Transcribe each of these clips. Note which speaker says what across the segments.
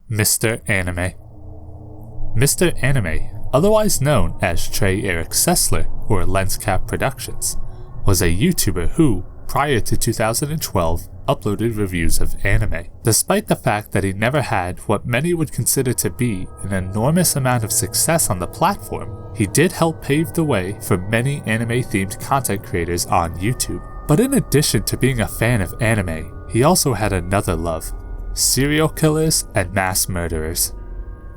Speaker 1: Mr. Anime. Mr. Anime, otherwise known as Trey Eric Sessler or Lenscap Productions, was a YouTuber who, prior to 2012, uploaded reviews of anime. Despite the fact that he never had what many would consider to be an enormous amount of success on the platform, he did help pave the way for many anime-themed content creators on YouTube. But in addition to being a fan of anime, he also had another love: serial killers and mass murderers.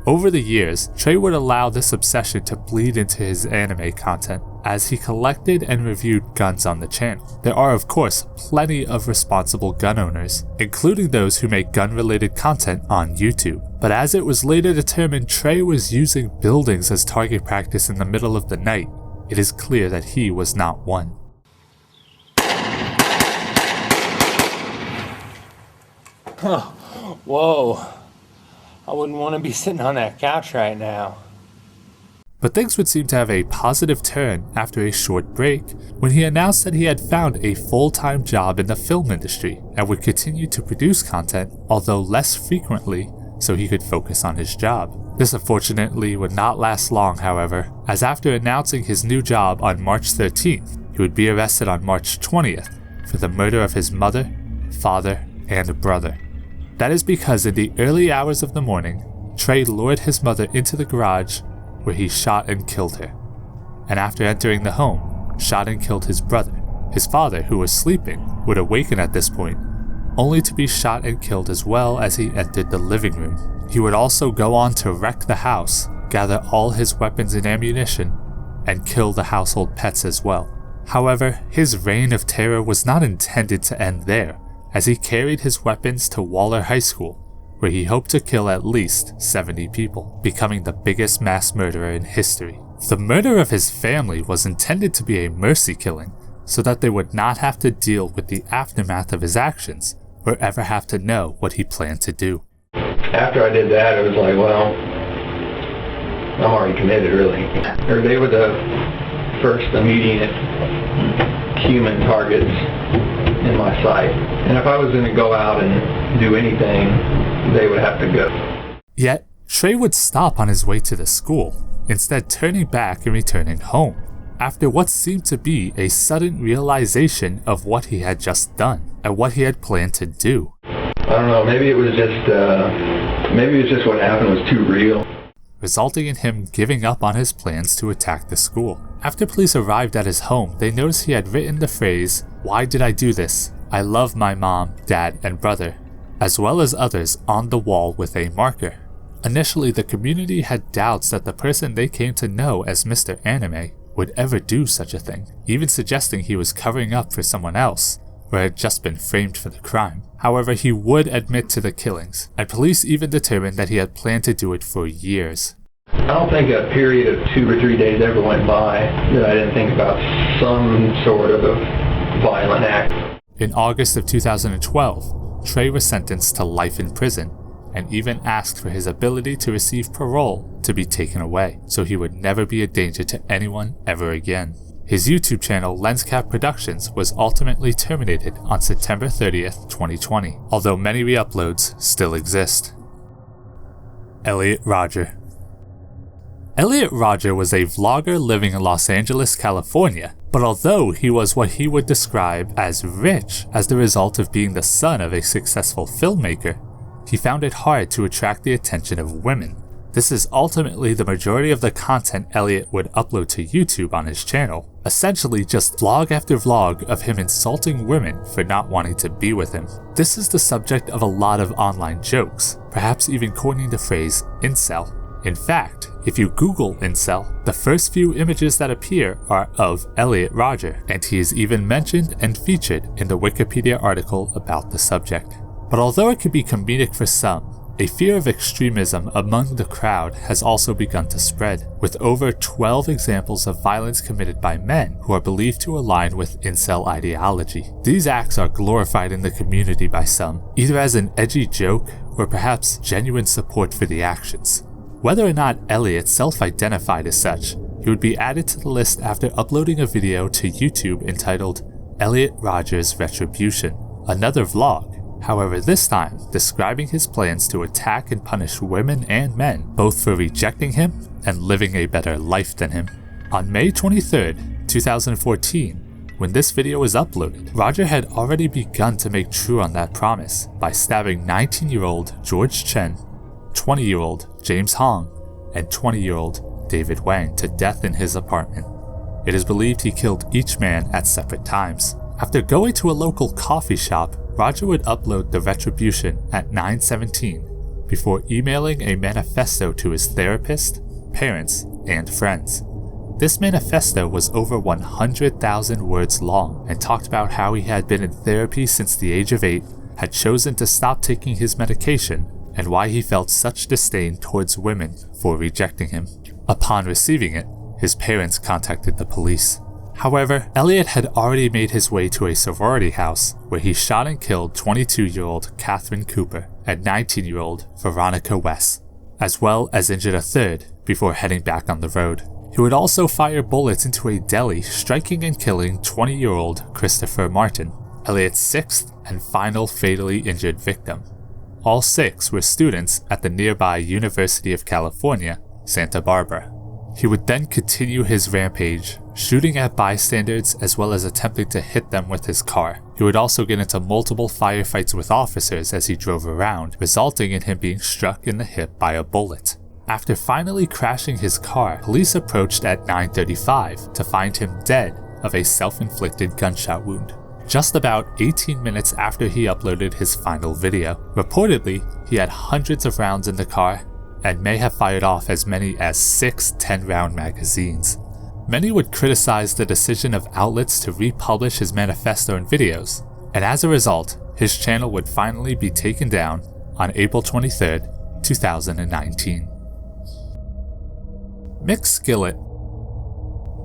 Speaker 1: Over the years, Trey would allow this obsession to bleed into his anime content as he collected and reviewed guns on the channel. There are of course plenty of responsible gun owners, including those who make gun-related content on YouTube. But as it was later determined Trey was using buildings as target practice in the middle of the night, it is clear that he was not one.
Speaker 2: Whoa. I wouldn't want to be sitting on that couch right now.
Speaker 1: But things would seem to have a positive turn after a short break when he announced that he had found a full-time job in the film industry and would continue to produce content, although less frequently, so he could focus on his job. This unfortunately would not last long, however, as after announcing his new job on March 13th, he would be arrested on March 20th for the murder of his mother, father, and brother. That is because in the early hours of the morning, Trey lured his mother into the garage where he shot and killed her, and after entering the home, shot and killed his brother. His father, who was sleeping, would awaken at this point, only to be shot and killed as well as he entered the living room. He would also go on to wreck the house, gather all his weapons and ammunition, and kill the household pets as well. However, his reign of terror was not intended to end there, as he carried his weapons to Waller High School, where he hoped to kill at least 70 people, becoming the biggest mass murderer in history. The murder of his family was intended to be a mercy killing, so that they would not have to deal with the aftermath of his actions, or ever have to know what he planned to do.
Speaker 3: After I did that, it was like, well, I'm already committed, really. They were the first immediate human targets in my sight. And if I was going to go out and do anything, they would have to go.
Speaker 1: Yet, Trey would stop on his way to the school, instead turning back and returning home, after what seemed to be a sudden realization of what he had just done, and what he had planned to do.
Speaker 3: I don't know, maybe it was just what happened was too real,
Speaker 1: resulting in him giving up on his plans to attack the school. After police arrived at his home, they noticed he had written the phrase, "Why did I do this? I love my mom, dad, and brother," as well as others on the wall with a marker. Initially, the community had doubts that the person they came to know as Mr. Anime would ever do such a thing, even suggesting he was covering up for someone else, or had just been framed for the crime. However, he would admit to the killings, and police even determined that he had planned to do it for years.
Speaker 3: I don't think a period of 2 or 3 days ever went by that I didn't think about some sort of violent act.
Speaker 1: In August of 2012, Trey was sentenced to life in prison, and even asked for his ability to receive parole to be taken away, so he would never be a danger to anyone ever again. His YouTube channel, Lenscap Productions, was ultimately terminated on September 30th, 2020, although many re-uploads still exist. Elliot Roger. Elliot Roger was a vlogger living in Los Angeles, California, but although he was what he would describe as rich as the result of being the son of a successful filmmaker, he found it hard to attract the attention of women. This is ultimately the majority of the content Elliot would upload to YouTube on his channel, essentially just vlog after vlog of him insulting women for not wanting to be with him. This is the subject of a lot of online jokes, perhaps even coining the phrase incel. In fact, if you Google incel, the first few images that appear are of Elliot Roger, and he is even mentioned and featured in the Wikipedia article about the subject. But although it could be comedic for some, a fear of extremism among the crowd has also begun to spread, with over 12 examples of violence committed by men who are believed to align with incel ideology. These acts are glorified in the community by some, either as an edgy joke or perhaps genuine support for the actions. Whether or not Elliot self-identified as such, he would be added to the list after uploading a video to YouTube entitled Elliot Roger's Retribution, another vlog, However, this time describing his plans to attack and punish women and men, both for rejecting him and living a better life than him. On May 23rd, 2014, when this video was uploaded, Roger had already begun to make true on that promise by stabbing 19-year-old George Chen, 20-year-old James Hong, and 20-year-old David Wang to death in his apartment. It is believed he killed each man at separate times. After going to a local coffee shop, Roger would upload the retribution at 9:17 before emailing a manifesto to his therapist, parents, and friends. This manifesto was over 100,000 words long and talked about how he had been in therapy since the age of 8, had chosen to stop taking his medication, and why he felt such disdain towards women for rejecting him. Upon receiving it, his parents contacted the police. However, Elliot had already made his way to a sorority house where he shot and killed 22-year-old Catherine Cooper and 19-year-old Veronica West, as well as injured a third before heading back on the road. He would also fire bullets into a deli, striking and killing 20-year-old Christopher Martin, Elliot's sixth and final fatally injured victim. All 6 were students at the nearby University of California, Santa Barbara. He would then continue his rampage, shooting at bystanders as well as attempting to hit them with his car. He would also get into multiple firefights with officers as he drove around, resulting in him being struck in the hip by a bullet. After finally crashing his car, police approached at 9:35 to find him dead of a self-inflicted gunshot wound. Just about 18 minutes after he uploaded his final video. Reportedly, he had hundreds of rounds in the car and may have fired off as many as 6 10-round magazines. Many would criticize the decision of outlets to republish his manifesto and videos, and as a result, his channel would finally be taken down on April 23, 2019. Mick Skillet.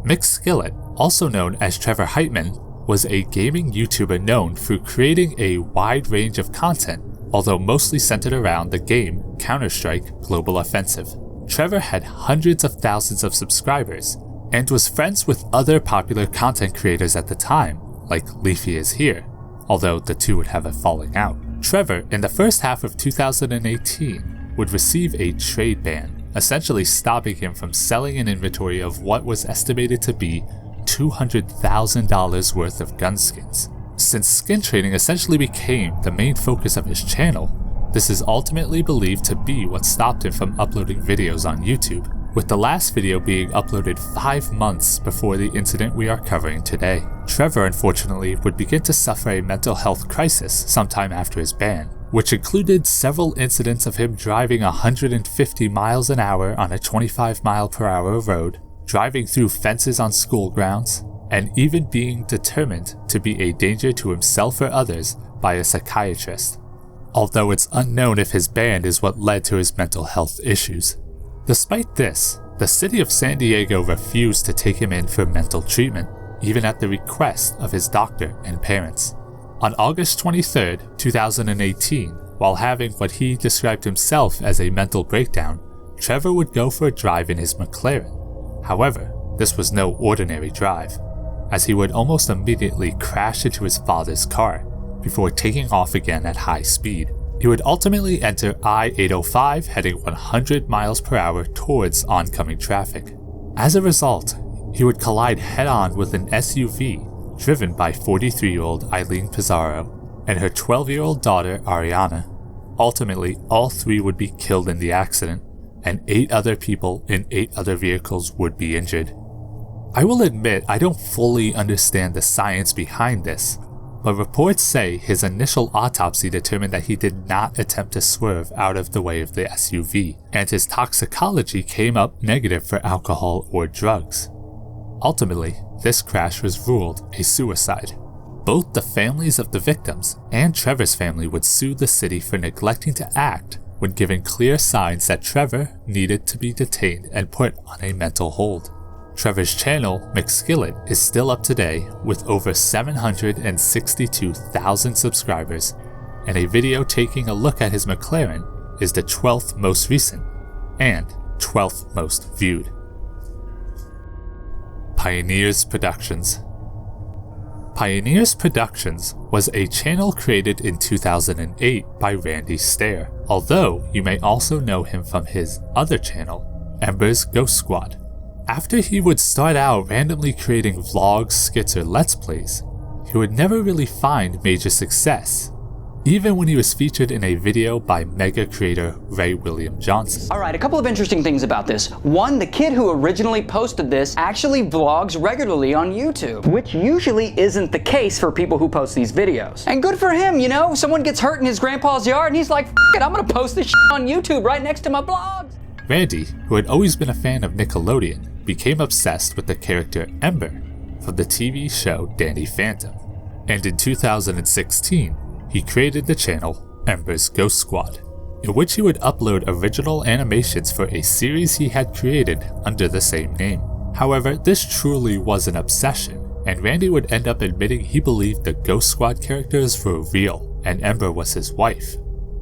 Speaker 1: Mick Skillet, also known as Trevor Heitman, was a gaming YouTuber known for creating a wide range of content, although mostly centered around the game Counter-Strike Global Offensive. Trevor had hundreds of thousands of subscribers and was friends with other popular content creators at the time, like Leafy is Here, although the two would have a falling out. Trevor, in the first half of 2018, would receive a trade ban, essentially stopping him from selling an inventory of what was estimated to be $200,000 worth of gun skins. Since skin trading essentially became the main focus of his channel, this is ultimately believed to be what stopped him from uploading videos on YouTube, with the last video being uploaded 5 months before the incident we are covering today. Trevor, unfortunately, would begin to suffer a mental health crisis sometime after his ban, which included several incidents of him driving 150 miles an hour on a 25-mile-per-hour road, driving through fences on school grounds, and even being determined to be a danger to himself or others by a psychiatrist. Although it's unknown if his ban is what led to his mental health issues. Despite this, the city of San Diego refused to take him in for mental treatment, even at the request of his doctor and parents. On August 23, 2018, while having what he described himself as a mental breakdown, Trevor would go for a drive in his McLaren. However, this was no ordinary drive, as he would almost immediately crash into his father's car before taking off again at high speed. He would ultimately enter I-805 heading 100 miles per hour towards oncoming traffic. As a result, he would collide head-on with an SUV driven by 43-year-old Eileen Pizarro and her 12-year-old daughter Ariana. Ultimately, all 3 would be killed in the accident, and 8 other people in 8 other vehicles would be injured. I will admit I don't fully understand the science behind this, but reports say his initial autopsy determined that he did not attempt to swerve out of the way of the SUV, and his toxicology came up negative for alcohol or drugs. Ultimately, this crash was ruled a suicide. Both the families of the victims and Trevor's family would sue the city for neglecting to act when given clear signs that Trevor needed to be detained and put on a mental hold. Trevor's channel, Skillet, is still up today with over 762,000 subscribers, and a video taking a look at his McLaren is the 12th most recent and 12th most viewed. Pioneers Productions. Pioneers Productions was a channel created in 2008 by Randy Stair, although you may also know him from his other channel, Ember's Ghost Squad. After he would start out randomly creating vlogs, skits, or let's plays, he would never really find major success, even when he was featured in a video by mega creator Ray William Johnson.
Speaker 4: Alright, a couple of interesting things about this. One, the kid who originally posted this actually vlogs regularly on YouTube, which usually isn't the case for people who post these videos. And good for him, you know? Someone gets hurt in his grandpa's yard and he's like, F it, I'm gonna post this shit on YouTube right next to my vlogs.
Speaker 1: Randy, who had always been a fan of Nickelodeon, became obsessed with the character Ember from the TV show Danny Phantom. And in 2016, he created the channel Ember's Ghost Squad, in which he would upload original animations for a series he had created under the same name. However, this truly was an obsession, and Randy would end up admitting he believed the Ghost Squad characters were real, and Ember was his wife.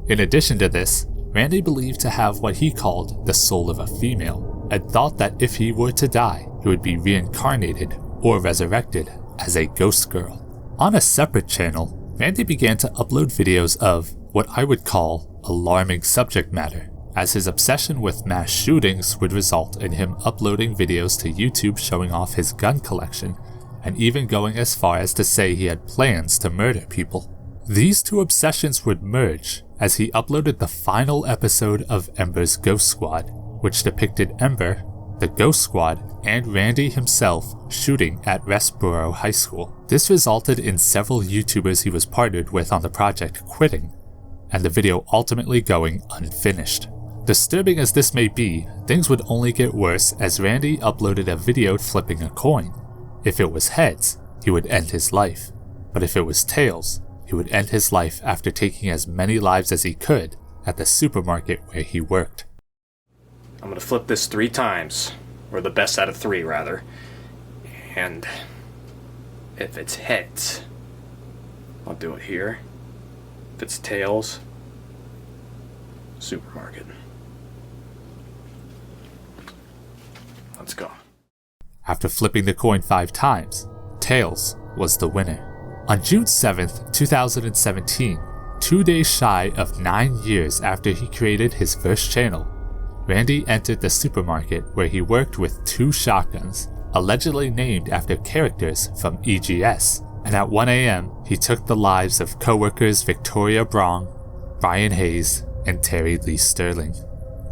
Speaker 1: In addition to this, Randy believed to have what he called the soul of a female, and thought that if he were to die, he would be reincarnated or resurrected as a ghost girl. On a separate channel, Randy began to upload videos of what I would call alarming subject matter, as his obsession with mass shootings would result in him uploading videos to YouTube showing off his gun collection, and even going as far as to say he had plans to murder people. These two obsessions would merge as he uploaded the final episode of Ember's Ghost Squad, which depicted Ember, the Ghost Squad, and Randy himself shooting at Westboro High School. This resulted in several YouTubers he was partnered with on the project quitting, and the video ultimately going unfinished. Disturbing as this may be, things would only get worse as Randy uploaded a video flipping a coin. If it was heads, he would end his life, but if it was tails, he would end his life after taking as many lives as he could at the supermarket where he worked.
Speaker 5: I'm gonna flip this 3 times, or the best out of 3 rather, and if it's heads, I'll do it here. If it's tails, supermarket. Let's go.
Speaker 1: After flipping the coin 5 times, tails was the winner. On June 7th, 2017, 2 days shy of 9 years after he created his first channel, Randy entered the supermarket where he worked with 2 shotguns, allegedly named after characters from EGS, and at 1 a.m. he took the lives of co-workers Victoria Brong, Brian Hayes, and Terry Lee Sterling.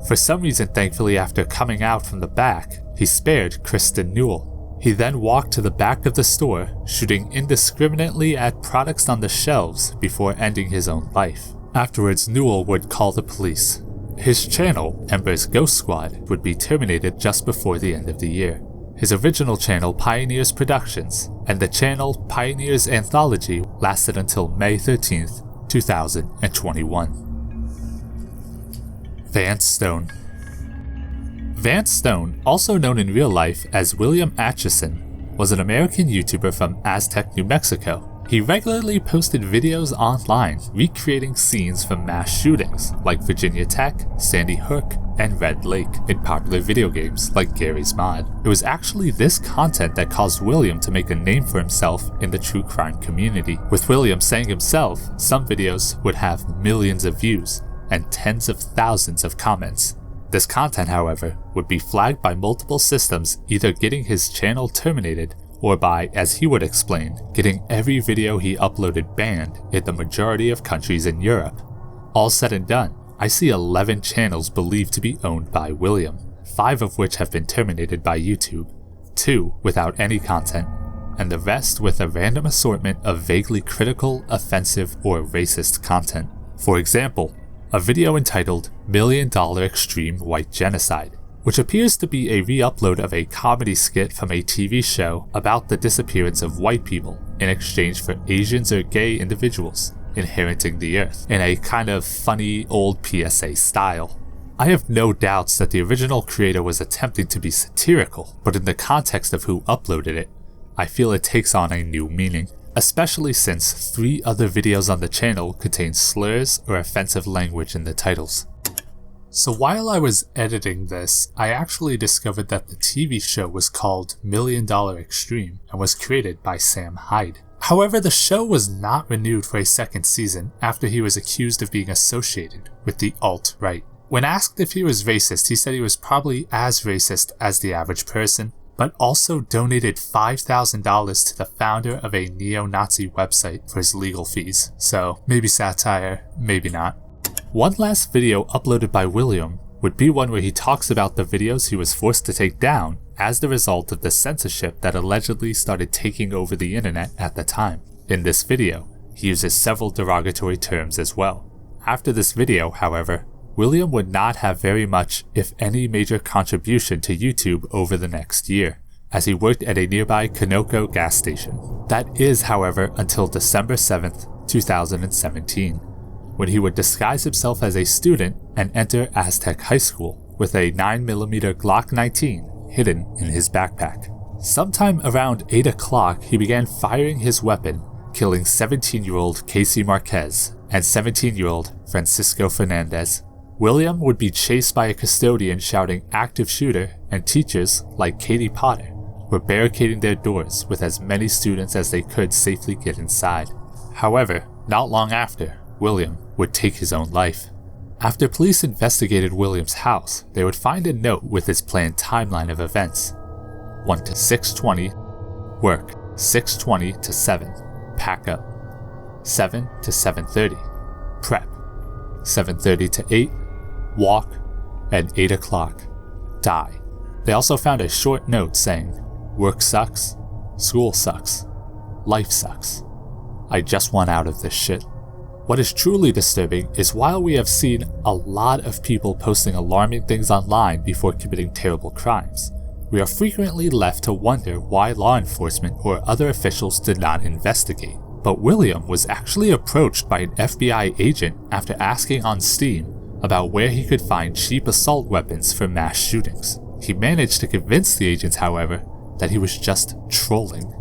Speaker 1: For some reason, thankfully, after coming out from the back, he spared Kristen Newell. He then walked to the back of the store, shooting indiscriminately at products on the shelves before ending his own life. Afterwards, Newell would call the police. His channel, Ember's Ghost Squad, would be terminated just before the end of the year. His original channel, Pioneers Productions, and the channel Pioneers Anthology lasted until May 13th, 2021. Vance Stone. Vance Stone, also known in real life as William Atchison, was an American YouTuber from Aztec, New Mexico. He regularly posted videos online recreating scenes from mass shootings like Virginia Tech, Sandy Hook, and Red Lake in popular video games like Garry's Mod. It was actually this content that caused William to make a name for himself in the true crime community, with William saying himself some videos would have millions of views and tens of thousands of comments. This content, however, would be flagged by multiple systems, either getting his channel terminated or by, as he would explain, getting every video he uploaded banned in the majority of countries in Europe. All said and done, I see 11 channels believed to be owned by William, 5 of which have been terminated by YouTube, 2 without any content, and the rest with a random assortment of vaguely critical, offensive, or racist content. For example, a video entitled $1 Million Extreme White Genocide, which appears to be a re-upload of a comedy skit from a TV show about the disappearance of white people in exchange for Asians or gay individuals inheriting the earth, in a kind of funny old PSA style. I have no doubts that the original creator was attempting to be satirical, but in the context of who uploaded it, I feel it takes on a new meaning, especially since 3 other videos on the channel contain slurs or offensive language in the titles. So while I was editing this, I actually discovered that the TV show was called $1 Million Extreme and was created by Sam Hyde. However, the show was not renewed for a second season after he was accused of being associated with the alt-right. When asked if he was racist, he said he was probably as racist as the average person, but also donated $5,000 to the founder of a neo-Nazi website for his legal fees. So maybe satire, maybe not. One last video uploaded by William would be one where he talks about the videos he was forced to take down as the result of the censorship that allegedly started taking over the internet at the time. In this video, he uses several derogatory terms as well. After this video, however, William would not have very much, if any, major contribution to YouTube over the next year, as he worked at a nearby Conoco gas station. That is, however, until December 7th, 2017, when he would disguise himself as a student and enter Aztec High School with a 9mm Glock 19 hidden in his backpack. Sometime around 8 o'clock, he began firing his weapon, killing 17-year-old Casey Marquez and 17-year-old Francisco Fernandez. William would be chased by a custodian shouting "active shooter," and teachers, like Katie Potter, were barricading their doors with as many students as they could safely get inside. However, not long after, William would take his own life. After police investigated William's house, they would find a note with his planned timeline of events. 1 to 6:20, work, 6:20 to 7, pack up, 7 to 7:30, prep, 7:30 to 8, walk, and 8 o'clock, die. They also found a short note saying, "Work sucks, school sucks, life sucks. I just want out of this shit." What is truly disturbing is while we have seen a lot of people posting alarming things online before committing terrible crimes, we are frequently left to wonder why law enforcement or other officials did not investigate. But William was actually approached by an FBI agent after asking on Steam about where he could find cheap assault weapons for mass shootings. He managed to convince the agents, however, that he was just trolling.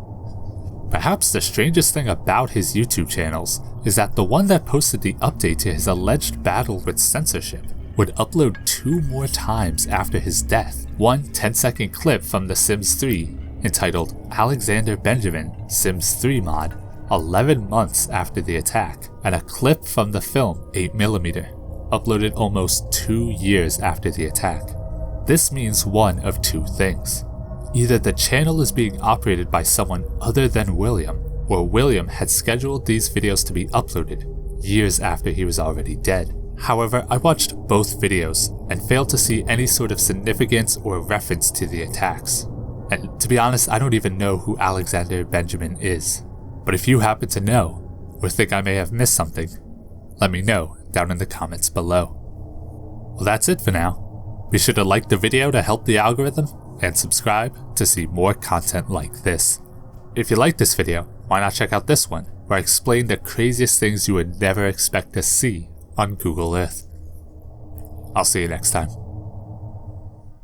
Speaker 1: Perhaps the strangest thing about his YouTube channels is that the one that posted the update to his alleged battle with censorship would upload 2 more times after his death. One 10-second clip from The Sims 3 entitled "Alexander Benjamin Sims 3 Mod 11 months after the attack," and a clip from the film 8mm, uploaded almost 2 years after the attack. This means one of 2 things. Either the channel is being operated by someone other than William, or William had scheduled these videos to be uploaded years after he was already dead. However, I watched both videos and failed to see any sort of significance or reference to the attacks. And to be honest, I don't even know who Alexander Benjamin is. But if you happen to know, or think I may have missed something, let me know down in the comments below. Well, that's it for now. Be sure to like the video to help the algorithm, and subscribe to see more content like this. If you like this video, why not check out this one, where I explain the craziest things you would never expect to see on Google Earth. I'll see you next time.